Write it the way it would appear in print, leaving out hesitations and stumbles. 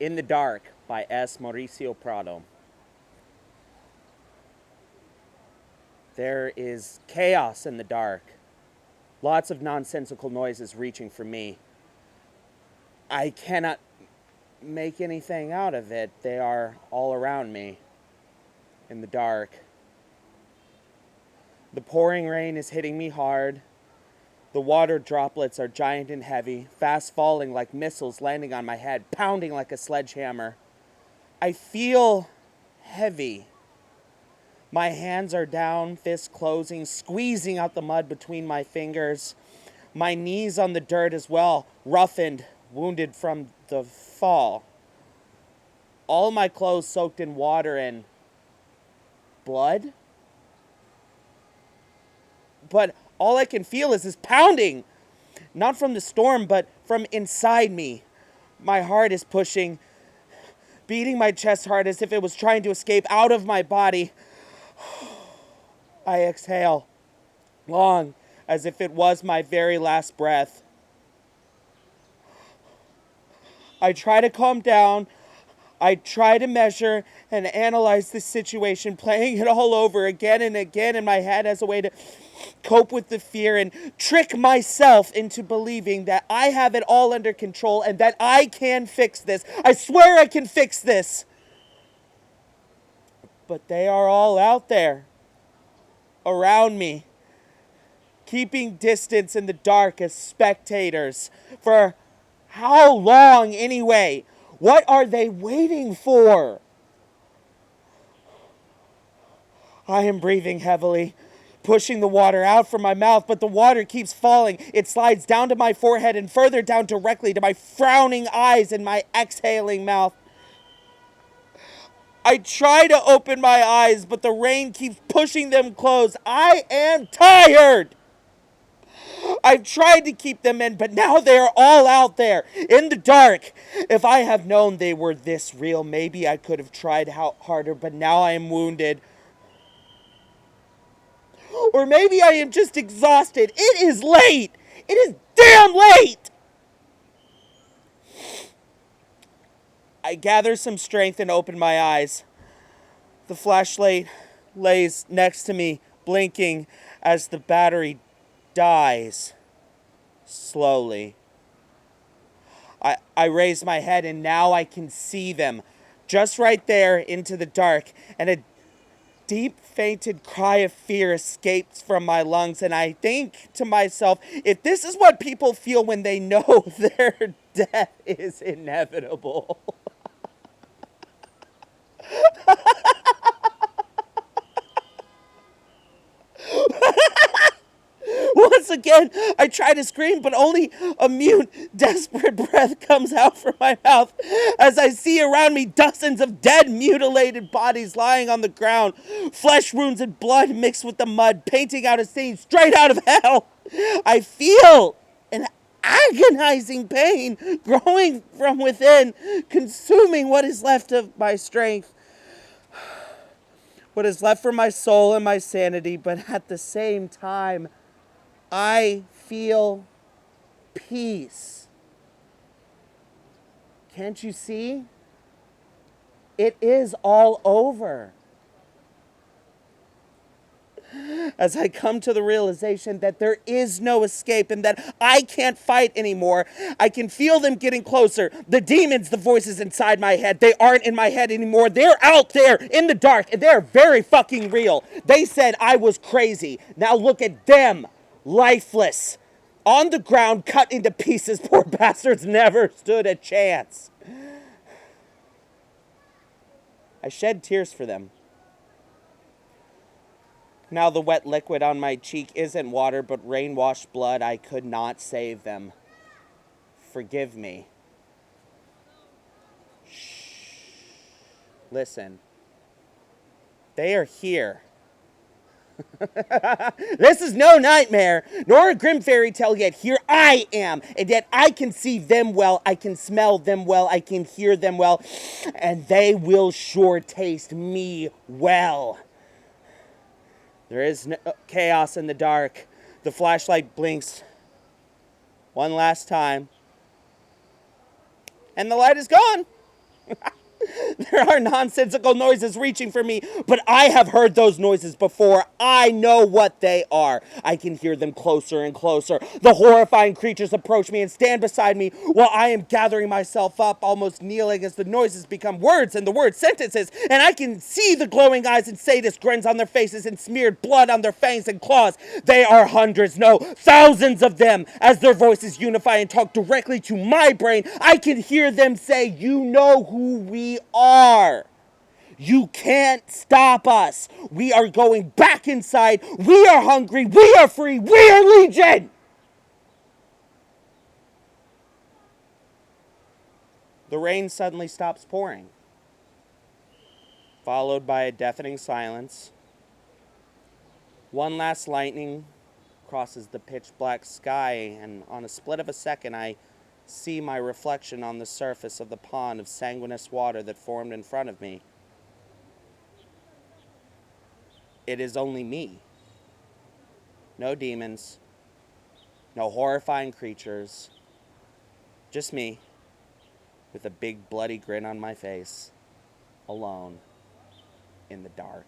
In the Dark by Mauricio Prado. There is chaos in the dark. Lots of nonsensical noises reaching for me. I cannot make anything out of it. They are all around me in the dark. The pouring rain is hitting me hard. The water droplets are giant and heavy, fast falling like missiles landing on my head, pounding like a sledgehammer. I feel heavy. My hands are down, fists closing, squeezing out the mud between my fingers. My knees on the dirt as well, roughened, wounded from the fall. All my clothes soaked in water and blood. But all I can feel is this pounding, not from the storm, but from inside me. My heart is pushing, beating my chest hard as if it was trying to escape out of my body. I exhale, long, as if it was my very last breath. I try to calm down. I try to measure and analyze the situation, playing it all over again and again in my head as a way to cope with the fear and trick myself into believing that I have it all under control and that I can fix this. I swear I can fix this. But they are all out there, around me, keeping distance in the dark as spectators. For how long anyway? What are they waiting for? I am breathing heavily, pushing the water out from my mouth, but the water keeps falling. It slides down to my forehead and further down directly to my frowning eyes and my exhaling mouth. I try to open my eyes, but the rain keeps pushing them closed. I am tired. I've tried to keep them in, but now they are all out there, in the dark. If I have known they were this real, maybe I could have tried harder, but now I am wounded. Or maybe I am just exhausted. It is late. It is damn late. I gather some strength and open my eyes. The flashlight lays next to me, blinking as the battery dies slowly. I raise my head and now I can see them just right there into the dark, and a deep fainted cry of fear escapes from my lungs, and I think to myself, if this is what people feel when they know their death is inevitable. Once again, I try to scream, but only a mute, desperate breath comes out from my mouth as I see around me dozens of dead, mutilated bodies lying on the ground, flesh wounds and blood mixed with the mud, painting out a scene straight out of hell. I feel an agonizing pain growing from within, consuming what is left of my strength, what is left for my soul and my sanity, but at the same time, I feel peace. Can't you see? It is all over. As I come to the realization that there is no escape and that I can't fight anymore, I can feel them getting closer. The demons, the voices inside my head, they aren't in my head anymore. They're out there in the dark, and they're very fucking real. They said I was crazy. Now look at them. Lifeless, on the ground, cut into pieces. Poor bastards never stood a chance. I shed tears for them. Now the wet liquid on my cheek isn't water, but rain-washed blood. I could not save them. Forgive me. Shh. Listen. They are here. This is no nightmare, nor a grim fairy tale, yet here I am, and yet I can see them well, I can smell them well, I can hear them well, and they will sure taste me well. There is no chaos in the dark. The flashlight blinks one last time, and the light is gone. There are nonsensical noises reaching for me, but I have heard those noises before. I know what they are. I can hear them closer and closer. The horrifying creatures approach me and stand beside me while I am gathering myself up, almost kneeling as the noises become words and the words sentences, and I can see the glowing eyes and sadist grins on their faces and smeared blood on their fangs and claws. They are hundreds, no, thousands of them. As their voices unify and talk directly to my brain, I can hear them say, "You know who we are. You can't stop us. We are going back inside. We are hungry. We are free. We are Legion." The rain suddenly stops pouring, followed by a deafening silence. One last lightning crosses the pitch black sky, and on a split of a second, I see my reflection on the surface of the pond of sanguineous water that formed in front of me. It is only me. No demons, no horrifying creatures, just me, with a big bloody grin on my face, alone in the dark.